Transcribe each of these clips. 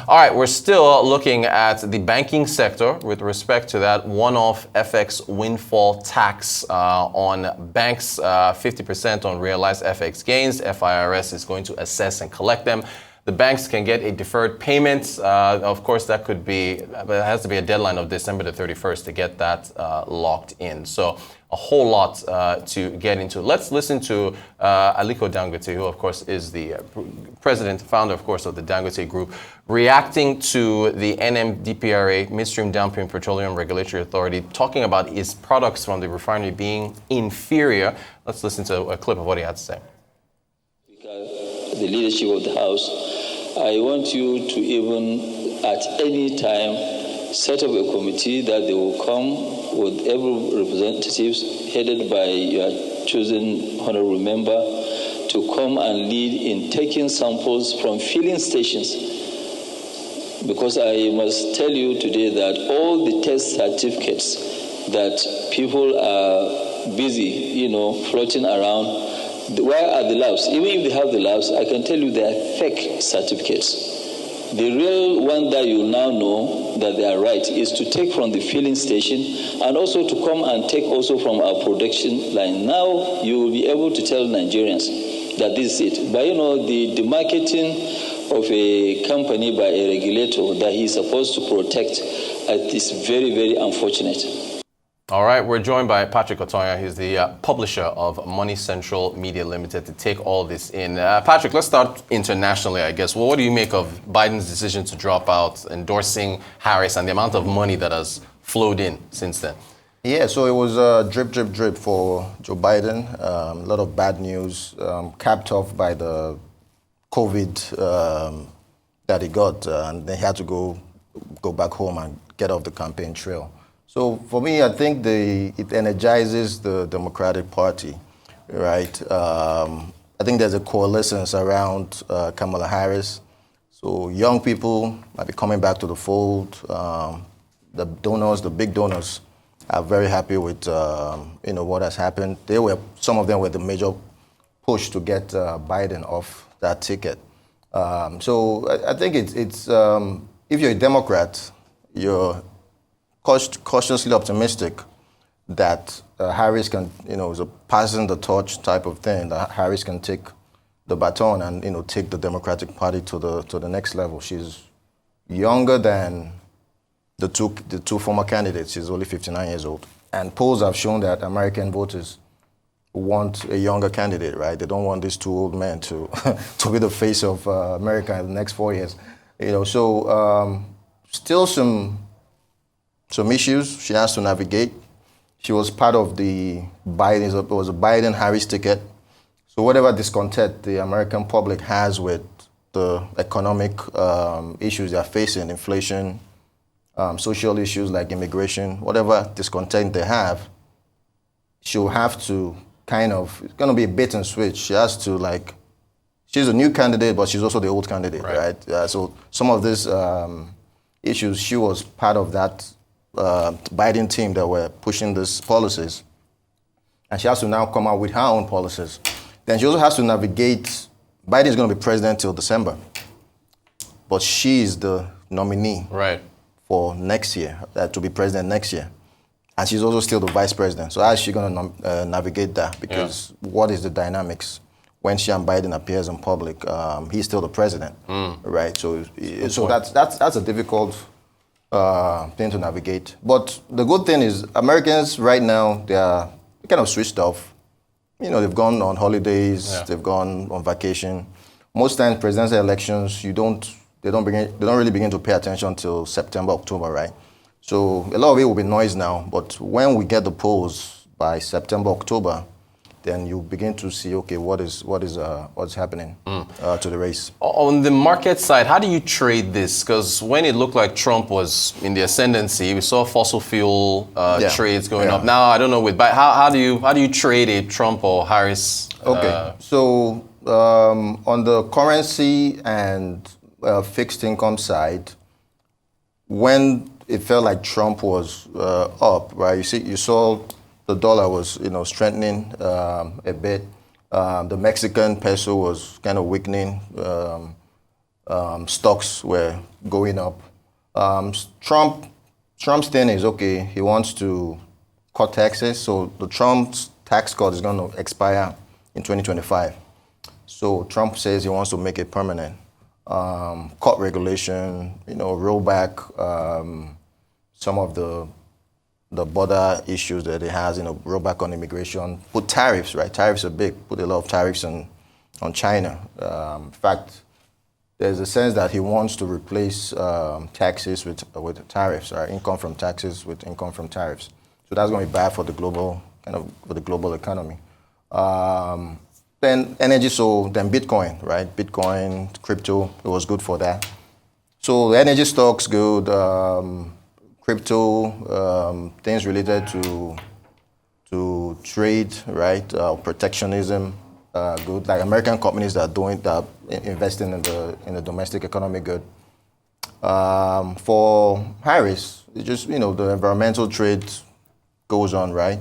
All right, we're still looking at the banking sector with respect to that one-off FX windfall tax on banks, 50% on realized FX gains. FIRS is going to assess and collect them. The banks can get a deferred payment. Of course, that could be, but it has to be a deadline of December the 31st to get that locked in. So a whole lot to get into. Let's listen to Aliko Dangote, who, of course, is the president, founder, of course, of the Dangote Group, reacting to the NMDPRA, Midstream Dumping Petroleum Regulatory Authority, talking about his products from the refinery being inferior. Let's listen to a clip of what he had to say. The leadership of the House, I want you to even at any time set up a committee that they will come with every representatives headed by your chosen honorable member to come and lead in taking samples from filling stations. Because I must tell you today that all the test certificates that people are busy, floating around, where are the labs? Even if they have the labs, I can tell you they are fake certificates. The real one that you now know that they are right is to take from the filling station and also to come and take also from our production line. Now you will be able to tell Nigerians that this is it. But the marketing of a company by a regulator that he's supposed to protect is very, very unfortunate. All right, we're joined by Patrick Ataunya. He's the publisher of MoneyCentral Media Ltd. to take all this in. Patrick, let's start internationally, I guess. Well, what do you make of Biden's decision to drop out, endorsing Harris, and the amount of money that has flowed in since then? Yeah, so it was drip for Joe Biden. A lot of bad news, capped off by the COVID that he got, and they had to go back home and get off the campaign trail. So for me, I think it energizes the Democratic Party, right? I think there's a coalescence around Kamala Harris. So young people might be coming back to the fold. The donors, the big donors, are very happy with what has happened. Some of them were the major push to get Biden off that ticket. So I think it's if you're a Democrat, you're cautiously optimistic that Harris can, is a passing the torch type of thing, that Harris can take the baton and, take the Democratic Party to the next level. She's younger than the two former candidates. She's only 59 years old. And polls have shown that American voters want a younger candidate, right? They don't want these two old men to to be the face of America in the next 4 years. So still some issues she has to navigate. She was part of it was a Biden-Harris ticket. So whatever discontent the American public has with the economic issues they're facing, inflation, social issues like immigration, whatever discontent they have, she'll have to it's going to be a bait and switch. She has to she's a new candidate, but she's also the old candidate, right? So some of these issues, she was part of that Biden team that were pushing these policies, and she has to now come out with her own policies. Then she also has to navigate. Biden is going to be president till December, but she is the nominee for next year, to be president next year, and she's also still the vice president. So how is she going to navigate that? Because what is the dynamics when she and Biden appears in public? He's still the president, right? So that's a difficult thing to navigate. But the good thing is Americans right now, they're kind of switched off. They've gone on holidays, they've gone on vacation. Most times presidential elections, they don't really begin to pay attention till September, October, right? So a lot of it will be noise now, but when we get the polls by September, October, then you begin to see, okay, what's happening to the race. On the market side, how do you trade this? Because when it looked like Trump was in the ascendancy, we saw fossil fuel trades going up. Now I don't know how do you trade a Trump or Harris? Okay, so on the currency and fixed income side, when it felt like Trump was up, right? You saw the dollar was, strengthening a bit. The Mexican peso was kind of weakening. stocks were going up. Trump's thing is, okay, he wants to cut taxes, so the Trump's tax cut is going to expire in 2025. So Trump says he wants to make it permanent. Cut regulation, roll back some of the border issues that it has, roll back on immigration, put tariffs, right? Tariffs are big, put a lot of tariffs on China. In fact, there's a sense that he wants to replace taxes with tariffs, right? Income from taxes with income from tariffs. So that's going to be bad for the global economy. Then energy, so then Bitcoin, right? Bitcoin, crypto, it was good for that. So the energy stocks good, crypto, things related to trade, right? Protectionism, good. Like American companies that investing in the domestic economy, good. For Harris, it's just the environmental trade goes on, right?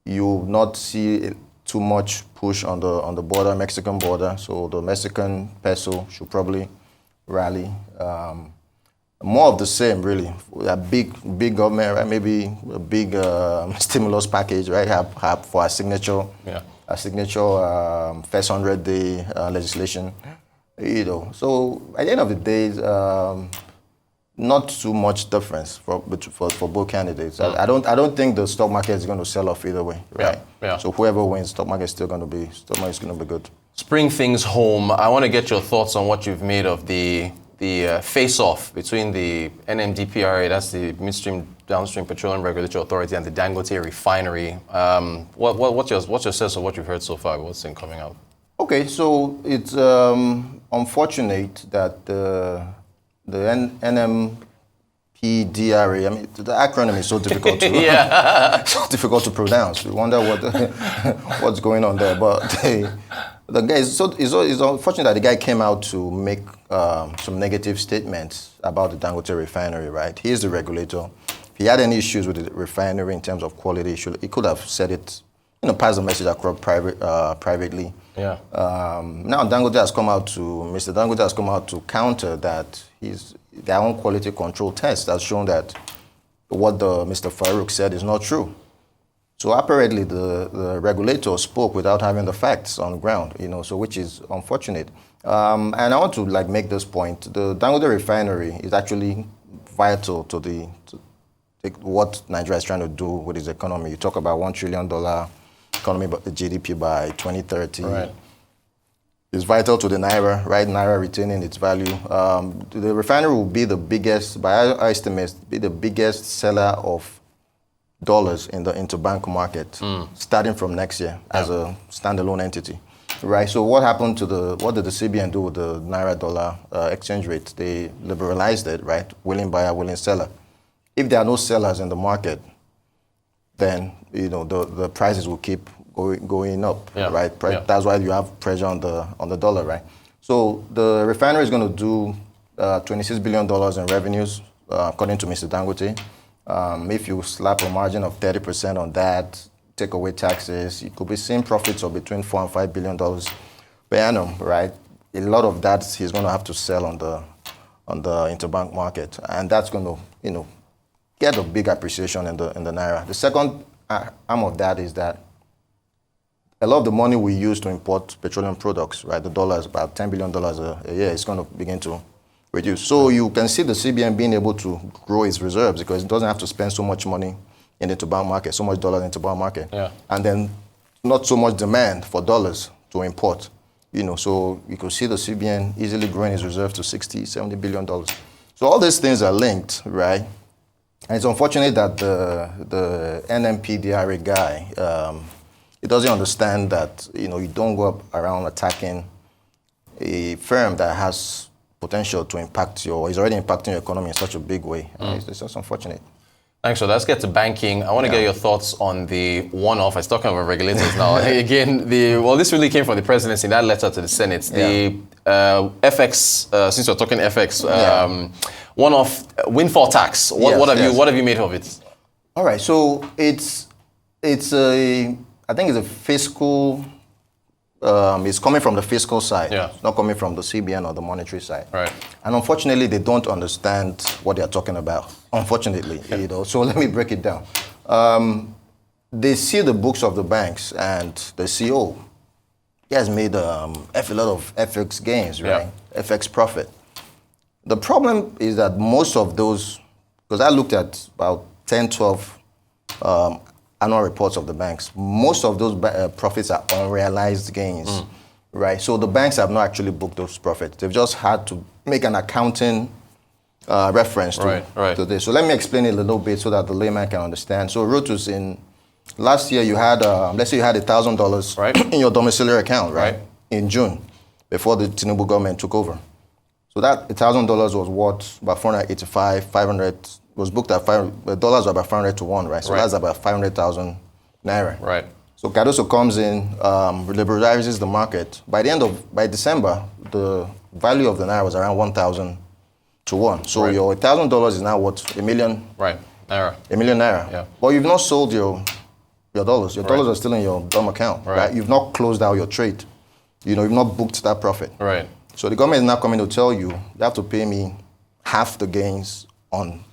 You will not see too much push on the border, Mexican border. So the Mexican peso should probably rally. More of the same, really. A big government, right? Maybe a big stimulus package, right? Have for a signature, first 100-day legislation. So at the end of the day, not too much difference for both candidates. I don't think the stock market is going to sell off either way, right? Yeah. So whoever wins, stock market is going to be good. Spring things home. I want to get your thoughts on what you've made of the face-off between the NMDPRA, that's the Midstream Downstream Petroleum Regulatory Authority, and the Dangote refinery. What's your sense of what you've heard so far? What's been coming out? Okay, so it's unfortunate that the NMPDRA, I mean, the acronym is so difficult so difficult to pronounce. We wonder what's going on there. But the guy it's unfortunate that the guy came out to make some negative statements about the Dangote refinery, right? He is the regulator. If he had any issues with the refinery in terms of quality, he could have said it, pass the message across privately. Yeah. Now Mr. Dangote has come out to counter that their own quality control test has shown that what Mr. Farouk said is not true. So apparently the regulator spoke without having the facts on the ground, so which is unfortunate. And I want to make this point. The Dangote refinery is actually vital to what Nigeria is trying to do with its economy. You talk about $1 trillion economy, GDP by 2030. Right. It's vital to the Naira, right? Naira retaining its value. The refinery will be the biggest, by our estimates, the biggest seller of dollars in the interbank market, starting from next year as a standalone entity, right? So what did the CBN do with the Naira dollar exchange rate? They liberalized it, right? Willing buyer, willing seller. If there are no sellers in the market, then the prices will keep going up, right? That's why you have pressure on the dollar, right? So the refinery is going to do $26 billion in revenues, according to Mr. Dangote. If you slap a margin of 30% on that, take away taxes, you could be seeing profits of between $4 and $5 billion per annum, right? A lot of that he's going to have to sell on the interbank market, and that's going to, get a big appreciation in the Naira. The second arm of that is that a lot of the money we use to import petroleum products, right, the dollars, about $10 billion a year, is going to begin to reduce. So you can see the CBN being able to grow its reserves because it doesn't have to spend so much money in the interbank market, so much dollars in the interbank market. Yeah. And then not so much demand for dollars to import. So you could see the CBN easily growing its reserve to $60, $70 billion. So all these things are linked, right? And it's unfortunate that the NMPDRA guy, he doesn't understand that, you don't go up around attacking a firm that has potential to impact is already impacting your economy in such a big way. It's just unfortunate. Thanks. So let's get to banking. I want to get your thoughts on the one-off. I was talking about regulators now. Again, this really came from the presidency, that letter to the Senate. The FX, since we're talking FX, one-off windfall tax. What have you made of it? All right. So I think it's a fiscal is coming from the fiscal side. Yeah. It's not coming from the CBN or the monetary side. Right. And unfortunately, they don't understand what they're talking about. Unfortunately, you know. So let me break it down. They see the books of the banks and the CEO. He has made a lot of FX gains, right? Yeah. FX profit. The problem is that most of those, because I looked at about 10, 12 annual reports of the banks, most of those profits are unrealized gains, right? So the banks have not actually booked those profits. They've just had to make an accounting reference to this. So let me explain it a little bit so that the layman can understand. So Rotus, in last year you had, let's say you had $1,000 in your domiciliary account, right? In June, before the Tinubu government took over. So that $1,000 was worth about 485, 500, was booked at dollars were about 500 to 1, right? So that's about 500,000 naira. Right. So Cardoso comes in, liberalizes the market. By December, the value of the naira was around 1,000 to 1. So your $1,000 is now worth $1 million. Right. Naira. $1 million naira. Yeah. But you've not sold your dollars. Your dollars are still in your DOM account, right? You've not closed out your trade. You know, you've not booked that profit. Right. So the government is now coming to tell you, you have to pay me half the gains on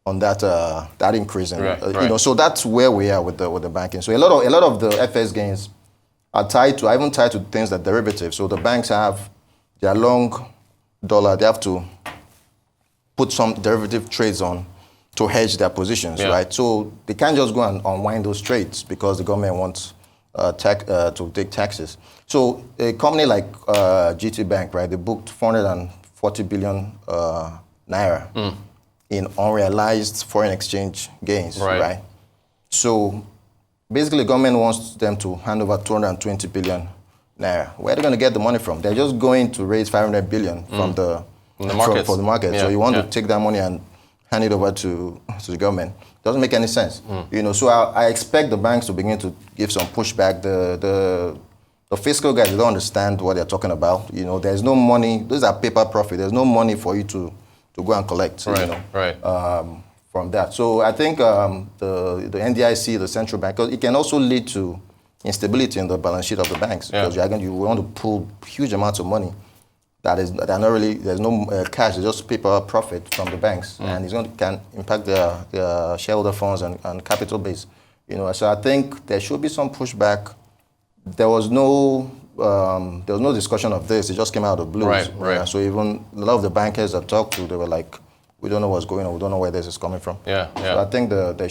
that increase. In, you know, so that's where we are with the banking. So a lot of the FX gains are tied to things like derivatives. So the banks have their long dollar. They have to put some derivative trades on to hedge their positions, right? So they can't just go and unwind those trades because the government wants to take taxes. So a company like GT Bank, right? They booked 440 billion naira in unrealized foreign exchange gains, right? So basically, the government wants them to hand over 220 billion naira. Where are they going to get the money from? They're just going to raise 500 billion from the market. For the market. Yeah. So you want to take that money and hand it over to the government. Doesn't make any sense. You know, so I expect the banks to begin to give some pushback. The fiscal guys, they don't understand what they're talking about. You know, there's no money. Those are paper profit. There's no money for you to go and collect. You know, from that. So I think the NDIC, the central bank, it can also lead to instability in the balance sheet of the banks because you want to pull huge amounts of money that are not really, there's no cash, it's just paper profit from the banks, and can impact their shareholder funds and capital base. You know, so I think there should be some pushback. There was no discussion of this. It just came out of the blue. So even a lot of the bankers I talked to, they were like, we don't know what's going on. We don't know where this is coming from. So I think they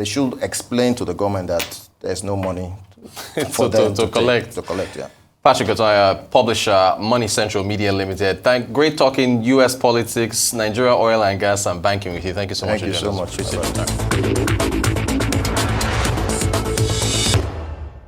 should explain to the government that there's no money for them to collect. Patrick Ataunya, publisher, MoneyCentral Media Ltd. Great talking U.S. politics, Nigeria oil and gas, and banking with you. Thank you so much. Thank you so much.